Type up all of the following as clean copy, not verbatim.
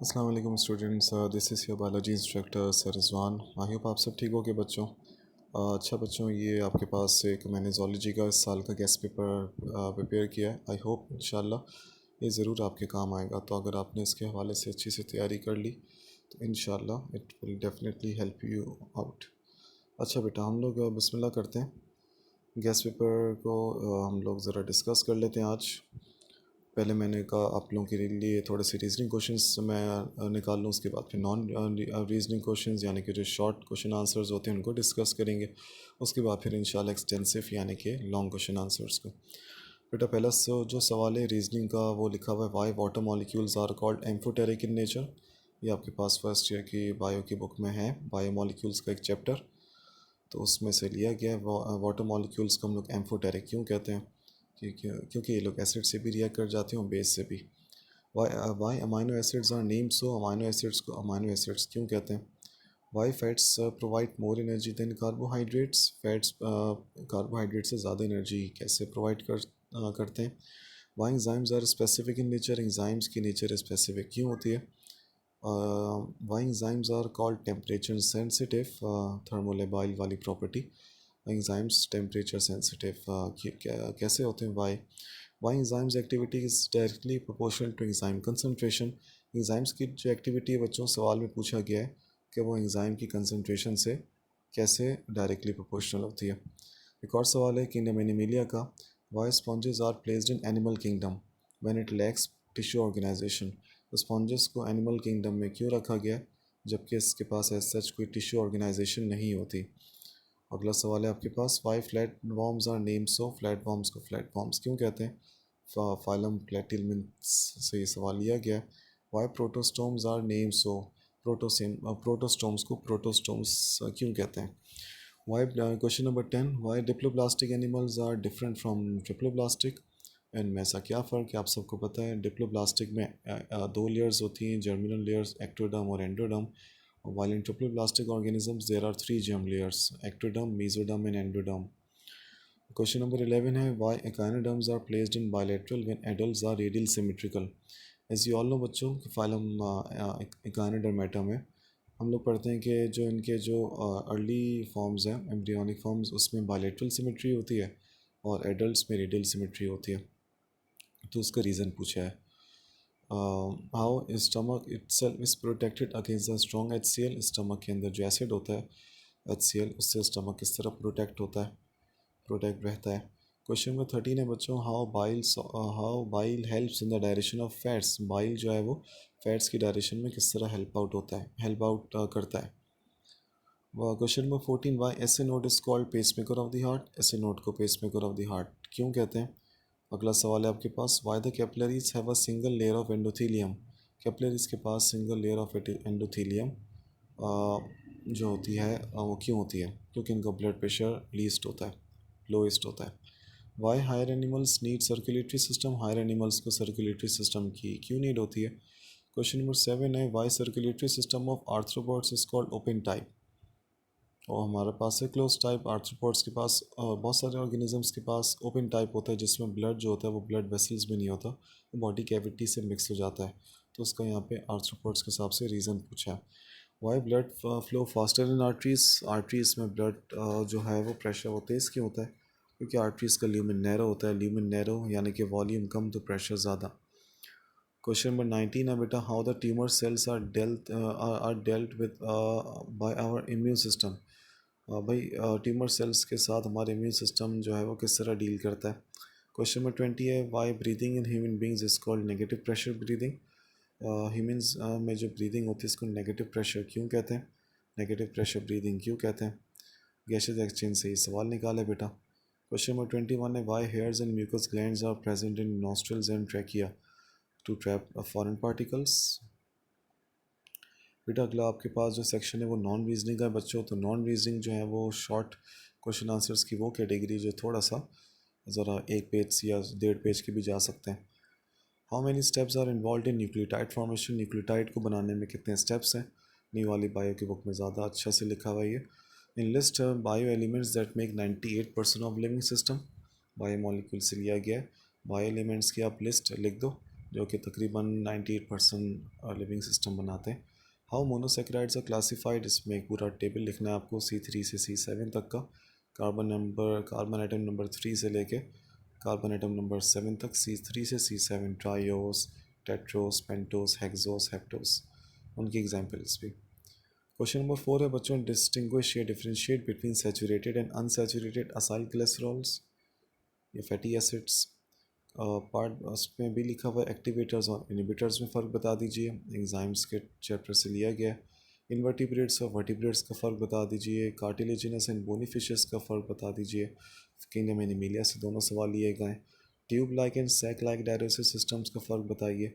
अस्सलाम वालेकुम students, this is your biology instructor sir Rizwan. I hope आप सब ठीक हो गए बच्चों। अच्छा बच्चों, ये आपके पास एक मैंने ज़ूलॉजी का इस साल का गेस्ट पेपर प्रिपेयर किया है। आई होप इंशाल्लाह ये ज़रूर आपके काम आएगा। तो अगर आपने इसके हवाले से अच्छी से तैयारी कर ली तो इंशाल्लाह it will definitely help you out. अच्छा बेटा, हम लोग बिस्मिल्लाह करते हैं। गेस्ट पेपर को हम लोग ज़रा डिस्कस कर लेते हैं आज। पहले मैंने कहा आप लोगों के लिए थोड़े से रीजनिंग क्वेश्चंस मैं निकाल लूँ, उसके बाद फिर नॉन रीजनिंग क्वेश्चंस यानी कि जो शॉर्ट क्वेश्चन आंसर्स होते हैं उनको डिस्कस करेंगे। उसके बाद फिर इंशाल्लाह एक्सटेंसिव यानी कि लॉन्ग क्वेश्चन आंसर्स को। बेटा पहला जो सवाल है रीजनिंग का वो लिखा हुआ है, why water molecules are called amphoteric in nature. ये आपके पास फर्स्ट ईयर की बायो की बुक में है, बायो मॉलिक्यूल्स का एक चैप्टर। तो उसमें से लिया गया वाटर मॉलिक्यूल्स को हम लोग एम्फोटेरिक क्यों कहते हैं, क्योंकि ये लोग एसिड से भी रिएक्ट कर जाते हैं और बेस से भी। Why amino acids are named so, amino acids को अमाइनो एसिड्स क्यों कहते हैं। Why fats provide more energy than carbohydrates, fats carbohydrate से ज़्यादा एनर्जी कैसे प्रोवाइड करते हैं। Why enzymes are specific in nature, enzymes की नेचर स्पेसिफिक क्यों होती है। Why enzymes are called temperature sensitive, thermolabile वाली प्रॉपर्टी। एंजाइम्स टेम्परेचर सेंसिटिव कैसे होते हैं। Why enzymes activity is directly proportional to enzyme concentration. Enzymes की जो एक्टिविटी है बच्चों, सवाल में पूछा गया है कि वो एंजाइम की कंसनट्रेशन से कैसे डायरेक्टली प्रोपोर्शनल होती है। एक और सवाल है किंगडम एनिमिलिया का, why sponges are placed in animal kingdom when it lacks tissue organization. Sponges को एनिमल किंगडम में क्यों रखा गया जबकि इसके पास एज सच कोई टिश्यू ऑर्गेनाइजेशन नहीं होती। अगला सवाल है आपके पास, why flat worms are name so. Flat worms को फ्लैट वॉर्म्स क्यों कहते हैं। फाइलम प्लेटिलमिन्स से ये सवाल लिया गया है। Why protostomes are name so. Protostomes को प्रोटोस्टोम्स क्यों कहते हैं। Why question number 10, why diploblastic animals are different from triploblastic. End में ऐसा क्या फ़र्क है आप सबको पता है। डिप्लोप्लास्टिक में दो लेयर्स होती हैं, जर्मिनल लेयर्स एक्टोडर्म और endoderm. While in triploblastic organisms there are three germ layers, ectoderm, mesoderm and endoderm. Question number 11 है, why echinoderms are placed in bilateral when adults are radial symmetrical. As you all know बच्चों, phylum echinodermata में हम लोग पढ़ते हैं कि जो इनके जो अर्ली फॉर्म्स हैं, एम्ब्रियोनिक फॉर्म्स, उसमें बायलेटरल सिमेट्री होती है और एडल्ट्स में रेडियल सिमेट्री होती है। तो उसका रीज़न पूछा है। How stomach itself is protected against the strong HCl। Stomach के अंदर जो एसिड होता है HCl, उससे स्टमक किस तरह प्रोटेक्ट होता है, प्रोटेक्ट रहता है। क्वेश्चन नंबर 13 है बच्चों, how bile helps in the direction of fats. Bile जो है वो फैट्स की डायरेक्शन में किस तरह हेल्प आउट होता है, हेल्प आउट करता है। Question number 14, why SA node is called pacemaker of the heart. SA node को पेसमेकर ऑफ द हार्ट क्यों कहते हैं। अगला सवाल है आपके पास, why the capillaries have a single layer of endothelium. Capillaries के पास सिंगल लेयर ऑफ एंडोथीलियम जो होती है वो क्यों होती है, क्योंकि इनका ब्लड प्रेशर लीस्ट होता है, लोएस्ट होता है। Why higher animals need circulatory system. Higher animals को सर्कुलेटरी सिस्टम की क्यों नीड होती है। क्वेश्चन नंबर 7 है, why circulatory system of arthropods is called open type. और हमारे पास है क्लोज टाइप। आर्थ्रोपोड्स के पास बहुत सारे ऑर्गेनिजम्स के पास ओपन टाइप होता है जिसमें ब्लड जो होता है वो ब्लड वेसल्स में नहीं होता, वो बॉडी कैविटी से मिक्स हो जाता है। तो उसका यहाँ पे आर्थ्रोपोड्स के हिसाब से रीज़न पूछा है। Why blood flow faster in arteries. Arteries में ब्लड जो है वो प्रेशर वो तेज़ क्यों होता है, क्योंकि आर्टरीज का ल्यूमेन नैरो होता है। ल्यूमेन नैरो यानी कि वॉल्यूम कम तो प्रेशर ज़्यादा। क्वेश्चन नंबर 19 है बेटा, how the tumour cells are dealt with by our immune system. भाई ट्यूमर सेल्स के साथ हमारे इम्यून सिस्टम जो है वो किस तरह डील करता है। क्वेश्चन नंबर 20 है, why breathing in human beings is called negative pressure breathing. Humans में जो ब्रीदिंग होती है इसको नेगेटिव प्रेशर क्यों कहते हैं, नेगेटिव प्रेशर ब्रीदिंग क्यों कहते हैं। गैसेज एक्सचेंज से ही सवाल निकाले बेटा। क्वेश्चन नंबर 21 है, why hairs and mucus glands are present in nostrils and trachea to trap foreign particles. बेटा अगला आपके पास जो सेक्शन है वो नॉन रीजनिंग का है बच्चों। तो नॉन रीजनिंग जो है वो शॉर्ट क्वेश्चन आंसर्स की वो कैटेगरी जो थोड़ा सा ज़रा एक पेज या 1.5 पेज की भी जा सकते हैं। How many steps are involve in nucleotide formation. Nucleotide को बनाने में कितने स्टेप्स हैं। न्यू वाली बायो की बुक में ज़्यादा अच्छा से लिखा हुआ है ये। In list bio elements that make 98% of living system. Bio molecule से लिया गया है। बायो एलिमेंट्स की आप लिस्ट लिख दो जो कि तकरीबन 98% लिविंग सिस्टम बनाते हैं। हाउ मोनोसेक्राइड्स आर क्लासिफाइड, इसमें एक पूरा टेबल लिखना है आपको C3 से C7 तक का। कार्बन आइटम नंबर 3 से लेके कार्बन आइटम नंबर 7 तक, C3 से C7, ट्राइओस, टेट्रोस, पेंटोस, हेक्सोस, हेप्टोस, उनकी एग्जाम्पल्स भी। क्वेश्चन नंबर 4 है बच्चों, डिस्टिंग्विश या differentiate between saturated and unsaturated acyl cholesterols या फैटी एसिड्स। पार्ट उसमें भी लिखा हुआ है एक्टिवेटर्स और इनिबिटर्स में फ़र्क बता दीजिए, एंजाइम्स के चैप्टर से लिया गया। इनवर्टिब्रेट्स और वर्टिब्रेट्स का फ़र्क बता दीजिए, कार्टिलेजिनस एंड बोनी फिशेस का फ़र्क बता दीजिए। किंगडम एनिमिलिया से दोनों सवाल लिए गए। Tube like and sac like डायरोसिस सिस्टम्स का फ़र्क बताइए।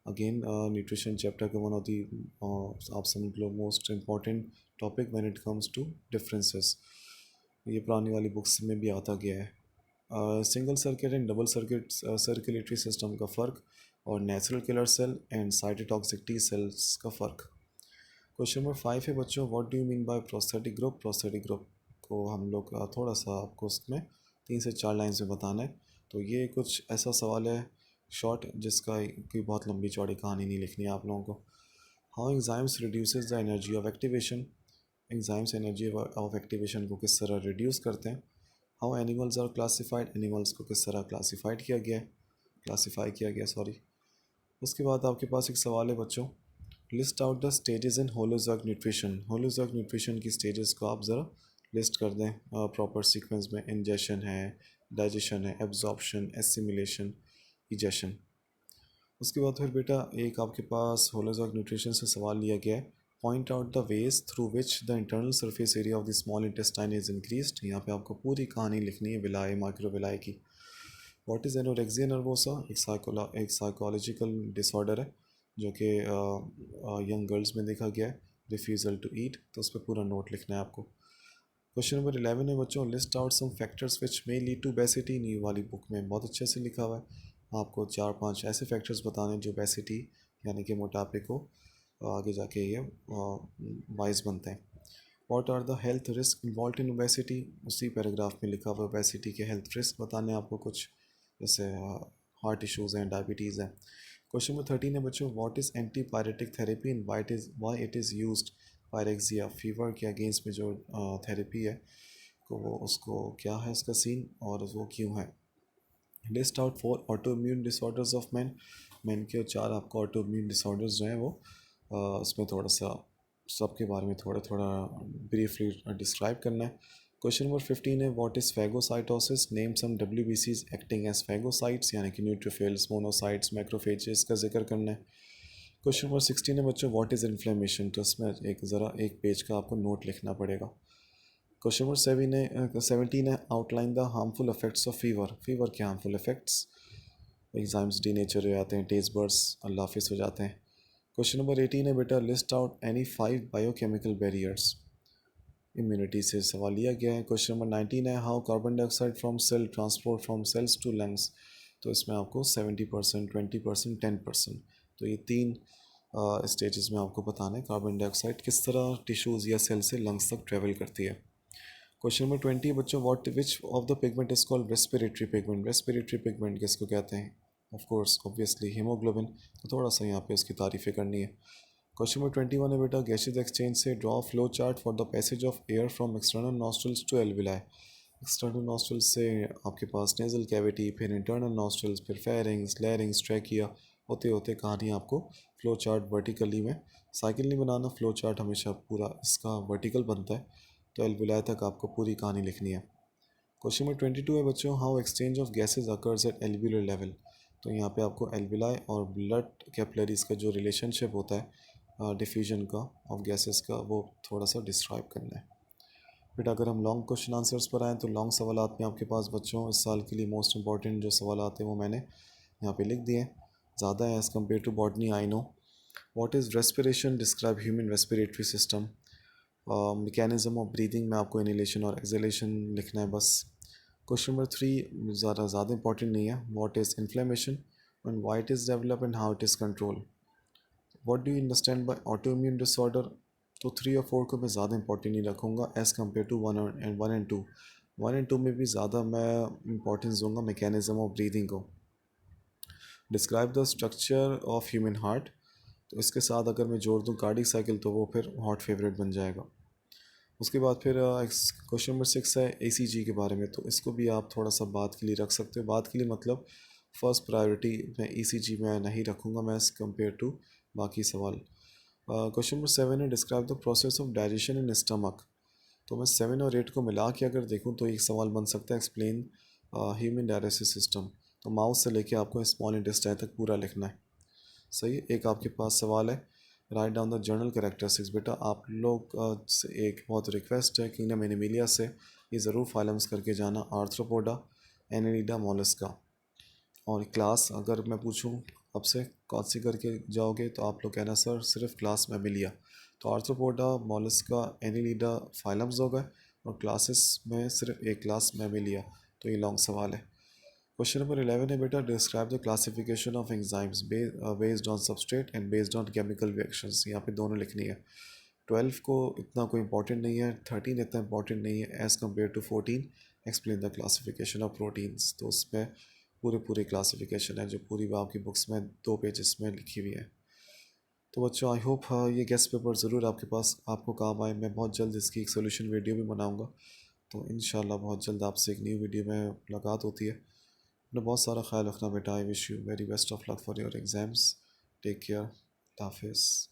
अगेन न्यूट्रिशन चैप्टर का वन ऑफ दी आप समझ लो most important topic when it comes to differences. ये पुरानी वाली बुक्स में भी आता गया है। Single circuit and double circuit circulatory system का फ़र्क, और natural killer cell and cytotoxic T cells का फ़र्क। क्वेश्चन नंबर 5 है बच्चों, what do you mean bye prosthetic group. Prosthetic group को हम लोग थोड़ा सा आपको उसमें 3 से 4 लाइन्स में बताना है। तो ये कुछ ऐसा सवाल है शॉर्ट, जिसका कोई बहुत लंबी चौड़ी कहानी नहीं लिखनी है आप लोगों को। How enzymes reduces the energy of activation, enzymes energy of activation को किस तरह रिड्यूस करते हैं। How animals are classified, animals को किस तरह क्लासीफाई किया गया सॉरी। उसके बाद आपके पास एक सवाल है बच्चों, list out the stages in holozoic nutrition. Holozoic nutrition की स्टेजेस को आप ज़रा लिस्ट कर दें प्रॉपर सीक्वेंस में। इंजेशन है, डाइजेशन है, एब्जॉर्प्शन, एसिमिलेशन, इजेशन। उसके बाद फिर बेटा एक आपके पास होलोजॉइक न्यूट्रिशन से सवाल लिया गया है, point out the ways through which the internal surface area of the small intestine is increased. यहाँ पे आपको पूरी कहानी लिखनी है विलाय माइक्रोविलाय की। व्हाट इज़ एनोरेक्सिया नर्वोसा, एक साइकोलॉजिकल डिसऑर्डर है जो कि यंग गर्ल्स में देखा गया है, रिफ्यूज़ल टू ईट। तो उस पर पूरा नोट लिखना है आपको। क्वेश्चन नंबर 11 है बच्चों, list out some factors which may lead to obesity. New वाली बुक में बहुत अच्छे से लिखा हुआ है, आपको 4-5 ऐसे फैक्टर्स बताने जो बेसिटी यानी कि मोटापे को आगे जाके ये वाइज बनते हैं। What are the health risk involve in obesity, उसी पैराग्राफ में लिखा हुआ है ओबेसिटी के हेल्थ रिस्क बताने आपको कुछ, जैसे हार्ट इश्यूज़ हैं, डायबिटीज़ हैं। क्वेश्चन नंबर 13 है बच्चों, what is antipyretic therapy and why it is used. Pyrexia fever के अगेंस्ट में जो थेरेपी है तो वो उसको क्या है उसका सीन और वो क्यों है। List out 4 auto immune disorders of man के 4 आपको ऑटो इम्यून डिसऑर्डर्स जो हैं वो उसमें थोड़ा सा सबके बारे में थोड़ा थोड़ा ब्रीफली डिस्क्राइब करना है। क्वेश्चन नंबर 15 है, what is phagocytosis, name some WBCs acting as phagocytes यानी कि न्यूट्रोफिल्स, मोनोसाइट्स, मैक्रोफेजेस का जिक्र करना है। क्वेश्चन नंबर 16 है बच्चों, व्हाट इज़ इन्फ्लेमेशन, तो इसमें एक पेज का आपको नोट लिखना पड़ेगा। क्वेश्चन नंबर 17 है, outline the harmful effects of fever के हार्मफुल इफेक्ट्स। एग्जाम्स डीनेचर हो जाते हैं, टेस्ट बर्ड्स अल्लाफिस हो जाते हैं। क्वेश्चन नंबर 18 है बेटा, list out any 5 biochemical barriers, immunity से सवाल लिया गया है। क्वेश्चन नंबर 19 है, how carbon dioxide from cell transport from cells to lungs. तो इसमें आपको 70%, 20%, 10%, तो ये 3 स्टेजेस में आपको बताना है कार्बन डाइऑक्साइड किस तरह टिश्यूज़ या सेल से लंग्स तक ट्रेवल करती है। क्वेश्चन नंबर 20 बच्चों, what which of the pigment is called respiratory pigment. Respiratory pigment किसको कहते हैं, ऑफ कोर्स ऑब्वियसली हीमोग्लोबिन। तो थोड़ा सा यहाँ पे उसकी तारीफ़ें करनी है। क्वेश्चन नंबर 21 है बेटा, गैसेज एक्सचेंज से draw flow chart for the passage of air from external nostrils to alveoli. External nostrils से आपके पास नेजल कैविटी, फिर इंटरनल नॉस्ट्रल्स, फिर फेरिंग्स, लैरिंग्स, ट्रैकिया, होते होते कहानी आपको फ्लो चार्ट वर्टिकली में साइकिल नहीं बनाना, फ्लो चार्ट हमेशा पूरा इसका वर्टिकल बनता है। तो एल्विलाई तक आपको पूरी कहानी लिखनी है। क्वेश्चन नंबर 22 है बच्चों, how exchange of gases occurs at alveolar level. तो यहाँ पे आपको एल्विलाई और ब्लड कैपिलरीज का जो रिलेशनशिप होता है डिफ्यूजन का ऑफ गैसेस का, वो थोड़ा सा डिस्क्राइब करना है। फिर अगर हम लॉन्ग क्वेश्चन आंसर्स पर आएँ तो लॉन्ग सवालात में आपके पास बच्चों इस साल के लिए मोस्ट इंपॉर्टेंट जो सवालात हैं वो मैंने यहाँ पे लिख दिए। ज़्यादा है as compare to botany, I know. What is respiration, describe human respiratory system. Mechanism of breathing में आपको इनहेलेशन और एक्सहेलेशन लिखना है बस। क्वेश्चन नंबर 3 ज़्यादा इंपॉर्टेंट नहीं है, what is inflammation and why it is develop and how it is control. What do you understand by auto immune disorder. तो 3 और 4 को मैं ज़्यादा इंपॉर्टेंट नहीं रखूँगा as compare to 1 and 2। 1 and 2 में भी ज़्यादा मैं इंपॉर्टेंस दूंगा मैकेनिज्म ऑफ ब्रीदिंग को। Describe the structure of human heart, तो इसके साथ अगर मैं जोड़ दूँ कार्डियक साइकिल तो वो फिर हॉट फेवरेट बन जाएगा। उसके बाद फिर क्वेश्चन नंबर 6 है ACG के बारे में, तो इसको भी आप थोड़ा सा बात के लिए रख सकते हो। बात के लिए मतलब फर्स्ट प्रायोरिटी मैं ECG में नहीं रखूँगा मैं एज़ कम्पेयर टू बाकी सवाल। क्वेश्चन नंबर 7 है describe the process of digestion in stomach, तो मैं 7 और 8 को मिला के अगर देखूँ तो एक सवाल बन सकता है एक्सप्लेन ह्यूमन डाइजेस्टिव सिस्टम, तो माउथ से लेके आपको स्मॉल इंटेस्टाइन तक पूरा लिखना है। सही है। एक आपके पास सवाल है write down the journal characteristics. बेटा आप लोग से एक बहुत रिक्वेस्ट है किंगडम एनिमिलिया से ये ज़रूर फाइलम्स करके जाना, आर्थ्रोपोडा, एनेलिडा, मोलस्का। और क्लास अगर मैं पूछूं आपसे कौन सी करके जाओगे तो आप लोग कहना सर सिर्फ क्लास मेमिलिया, तो आर्थ्रोपोडा, मोलस्का, एनिलिडा फाइलम्स हो गए और क्लासेस में सिर्फ एक क्लास मेमिलिया, तो ये लॉन्ग सवाल है। क्वेश्चन नंबर 11 है बेटा describe the classification of enzymes based on substrate and based on chemical reactions, यहाँ पे दोनों लिखनी है। 12 को इतना कोई इंपॉर्टेंट नहीं है, 13 इतना इंपॉर्टेंट नहीं है as compare to 14 explain the classification of proteins, तो उसमें पूरी क्लासिफिकेशन है जो पूरी आपकी बुक्स में 2 पेजेस में लिखी हुई है। तो बच्चों आई होप ये गेस्ट पेपर ज़रूर आपके पास आपको काम आए। मैं बहुत जल्द इसकी एक सोल्यूशन वीडियो भी बनाऊंगा, तो इंशाल्लाह बहुत जल्द आपसे एक न्यू वीडियो में मुलाकात होती है। अपना बहुत सारा ख्याल रखना बेटा। I wish you very best of luck for your exams. Take care. हाफिज़।